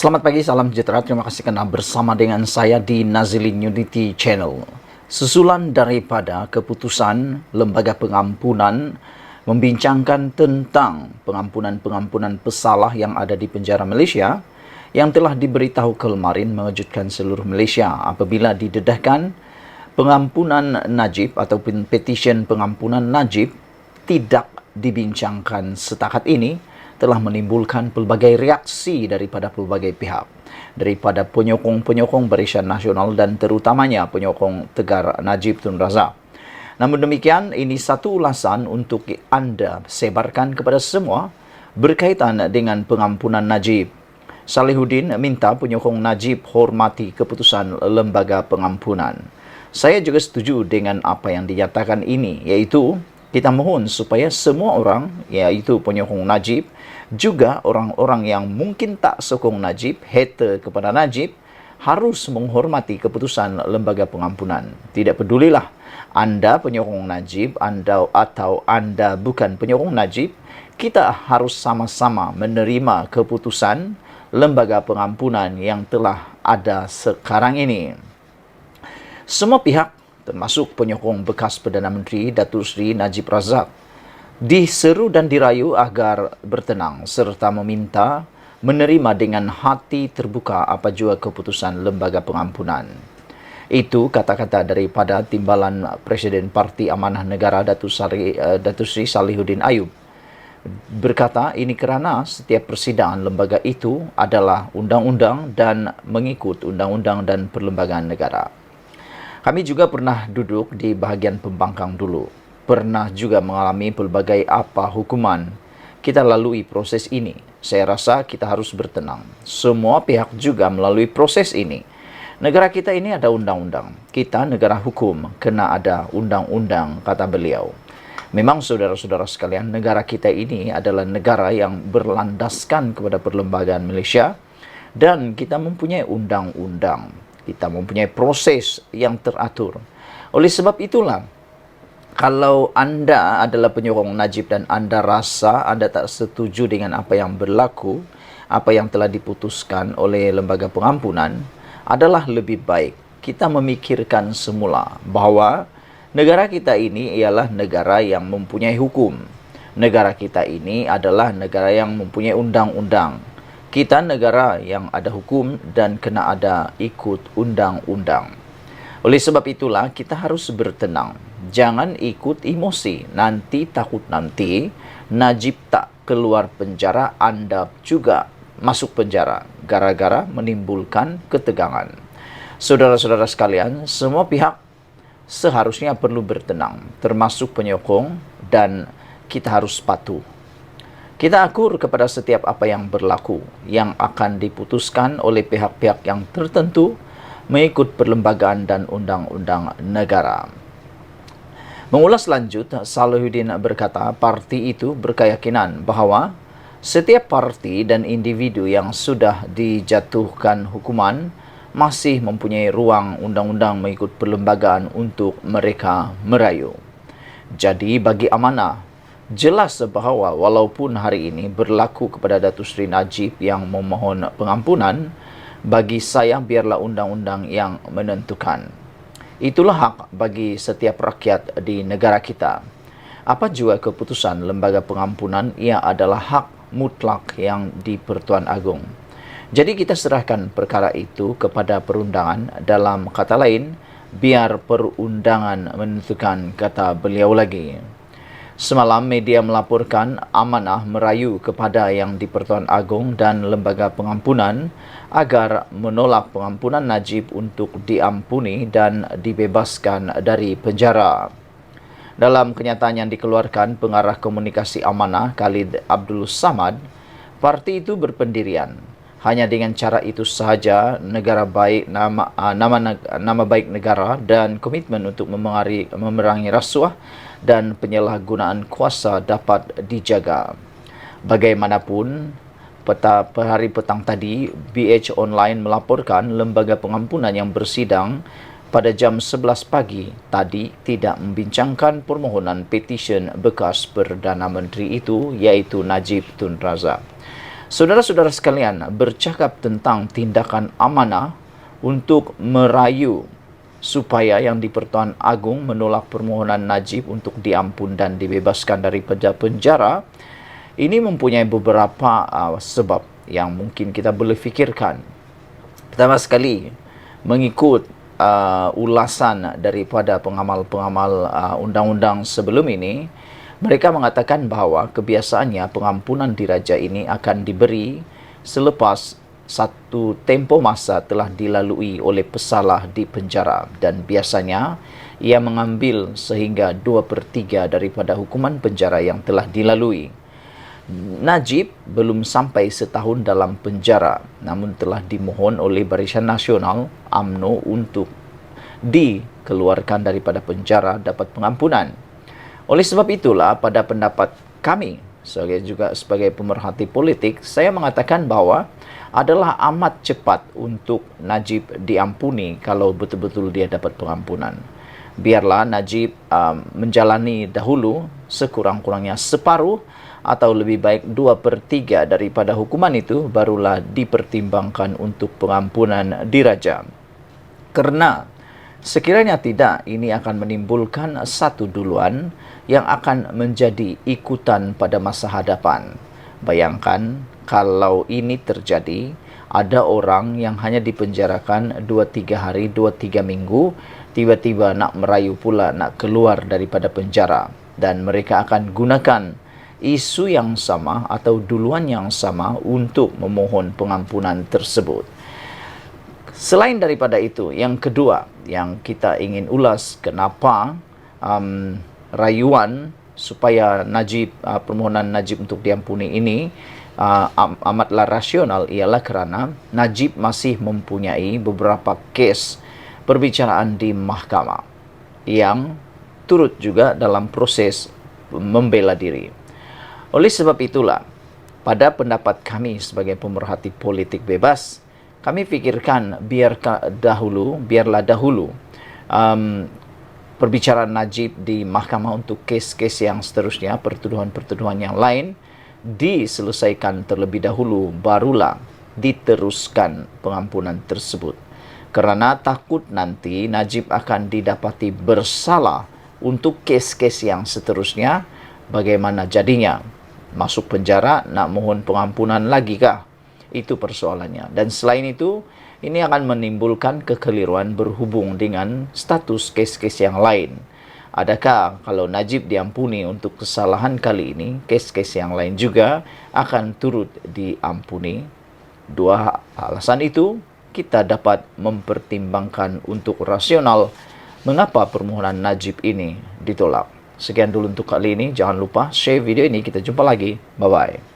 Selamat pagi, salam sejahtera. Terima kasih karena bersama dengan saya di Nazilin Unity Channel. Susulan daripada keputusan Lembaga Pengampunan membincangkan tentang pengampunan pesalah yang ada di penjara Malaysia yang telah diberitahu kemarin mengejutkan seluruh Malaysia apabila didedahkan pengampunan Najib ataupun petition pengampunan Najib tidak dibincangkan setakat ini telah menimbulkan pelbagai reaksi daripada pelbagai pihak, daripada penyokong-penyokong Barisan Nasional dan terutamanya penyokong Tegar Najib Tun Razak. Namun demikian, ini satu ulasan untuk anda sebarkan kepada semua berkaitan dengan pengampunan Najib. Salihuddin minta penyokong Najib hormati keputusan Lembaga Pengampunan. Saya juga setuju dengan apa yang dinyatakan ini, iaitu kita mohon supaya semua orang, iaitu penyokong Najib, juga orang-orang yang mungkin tak sokong Najib, hater kepada Najib, harus menghormati keputusan Lembaga Pengampunan. Tidak pedulilah anda penyokong Najib, atau anda bukan penyokong Najib, kita harus sama-sama menerima keputusan Lembaga Pengampunan yang telah ada sekarang ini. Semua pihak, termasuk penyokong bekas Perdana Menteri Datuk Seri Najib Razak, diseru dan dirayu agar bertenang serta meminta menerima dengan hati terbuka apa jua keputusan Lembaga Pengampunan. Itu kata-kata daripada Timbalan Presiden Parti Amanah Negara Datuk Seri Salihuddin Ayub. Berkata ini kerana setiap persidangan lembaga itu adalah undang-undang dan mengikut undang-undang dan perlembagaan negara. Kami juga pernah duduk di bahagian pembangkang dulu. Pernah juga mengalami pelbagai hukuman. Kita lalui proses ini. Saya rasa kita harus bertenang. Semua pihak juga melalui proses ini. Negara kita ini ada undang-undang. Kita negara hukum, kena ada undang-undang, kata beliau. Memang saudara-saudara sekalian, negara kita ini adalah negara yang berlandaskan kepada perlembagaan Malaysia dan kita mempunyai undang-undang. Kita mempunyai proses yang teratur. Oleh sebab itulah, kalau anda adalah penyokong Najib dan anda rasa anda tak setuju dengan apa yang berlaku, apa yang telah diputuskan oleh Lembaga Pengampunan, adalah lebih baik kita memikirkan semula bahawa negara kita ini ialah negara yang mempunyai hukum. Negara kita ini adalah negara yang mempunyai undang-undang. Kita negara yang ada hukum dan kena ada ikut undang-undang. Oleh sebab itulah kita harus bertenang. Jangan ikut emosi. Nanti Najib tak keluar penjara, anda juga masuk penjara gara-gara menimbulkan ketegangan. Saudara-saudara sekalian, semua pihak seharusnya perlu bertenang, termasuk penyokong, dan kita harus patuh. Kita akur kepada setiap apa yang berlaku, yang akan diputuskan oleh pihak-pihak yang tertentu mengikut perlembagaan dan undang-undang negara. Mengulas lanjut, Salihuddin berkata parti itu berkeyakinan bahawa setiap parti dan individu yang sudah dijatuhkan hukuman masih mempunyai ruang undang-undang mengikut perlembagaan untuk mereka merayu. Jadi bagi amanah, jelas bahawa walaupun hari ini berlaku kepada Datuk Seri Najib yang memohon pengampunan, bagi saya biarlah undang-undang yang menentukan. Itulah hak bagi setiap rakyat di negara kita. Apa jua keputusan Lembaga Pengampunan, ia adalah hak mutlak yang di Pertuan Agong. Jadi kita serahkan perkara itu kepada perundangan. Dalam kata lain, biar perundangan menentukan, kata beliau lagi. Semalam media melaporkan amanah merayu kepada yang di Pertuan Agong dan Lembaga Pengampunan agar menolak pengampunan Najib untuk diampuni dan dibebaskan dari penjara. Dalam kenyataan yang dikeluarkan pengarah komunikasi amanah Khalid Abdul Samad, parti itu berpendirian. Hanya dengan cara itu sahaja negara baik, nama baik negara dan komitmen untuk memerangi rasuah dan penyalahgunaan kuasa dapat dijaga. Bagaimanapun, hari petang tadi, BH Online melaporkan Lembaga Pengampunan yang bersidang pada jam 11 pagi tadi tidak membincangkan permohonan petisyen bekas Perdana Menteri itu, iaitu Najib Tun Razak. Saudara-saudara sekalian, bercakap tentang tindakan amanah untuk merayu supaya Yang di-Pertuan Agong menolak permohonan Najib untuk diampun dan dibebaskan dari penjara, ini mempunyai beberapa sebab yang mungkin kita boleh fikirkan. Pertama sekali, mengikut ulasan daripada pengamal-pengamal undang-undang sebelum ini, mereka mengatakan bahawa kebiasaannya pengampunan diraja ini akan diberi selepas satu tempoh masa telah dilalui oleh pesalah di penjara, dan biasanya ia mengambil sehingga 2/3 daripada hukuman penjara yang telah dilalui. Najib belum sampai setahun dalam penjara, namun telah dimohon oleh Barisan Nasional UMNO untuk dikeluarkan daripada penjara dapat pengampunan. Oleh sebab itulah, pada pendapat kami sebagai pemerhati politik, saya mengatakan bahawa adalah amat cepat untuk Najib diampuni kalau betul-betul dia dapat pengampunan. Biarlah Najib menjalani dahulu sekurang-kurangnya separuh atau lebih baik 2/3 daripada hukuman itu, barulah dipertimbangkan untuk pengampunan diraja. Kerana sekiranya tidak, ini akan menimbulkan satu duluan yang akan menjadi ikutan pada masa hadapan. Bayangkan kalau ini terjadi, ada orang yang hanya dipenjarakan 2-3 hari, 2-3 minggu, tiba-tiba nak merayu pula nak keluar daripada penjara, dan mereka akan gunakan isu yang sama atau duluan yang sama untuk memohon pengampunan tersebut. Selain daripada itu, yang kedua yang kita ingin ulas, kenapa rayuan supaya permohonan Najib untuk diampuni ini amatlah rasional, ialah kerana Najib masih mempunyai beberapa kes perbicaraan di mahkamah yang turut juga dalam proses membela diri. Oleh sebab itulah, pada pendapat kami sebagai pemerhati politik bebas, kami fikirkan biarlah dahulu perbicaraan Najib di mahkamah untuk kes-kes yang seterusnya, pertuduhan-pertuduhan yang lain diselesaikan terlebih dahulu, barulah diteruskan pengampunan tersebut. Kerana takut nanti Najib akan didapati bersalah untuk kes-kes yang seterusnya, bagaimana jadinya? Masuk penjara, nak mohon pengampunan lagi kah? Itu persoalannya. Dan selain itu, ini akan menimbulkan kekeliruan berhubung dengan status kes-kes yang lain. Adakah kalau Najib diampuni untuk kesalahan kali ini, kes-kes yang lain juga akan turut diampuni? Dua alasan itu kita dapat mempertimbangkan untuk rasional mengapa permohonan Najib ini ditolak. Sekian dulu untuk kali ini. Jangan lupa share video ini. Kita jumpa lagi. Bye-bye.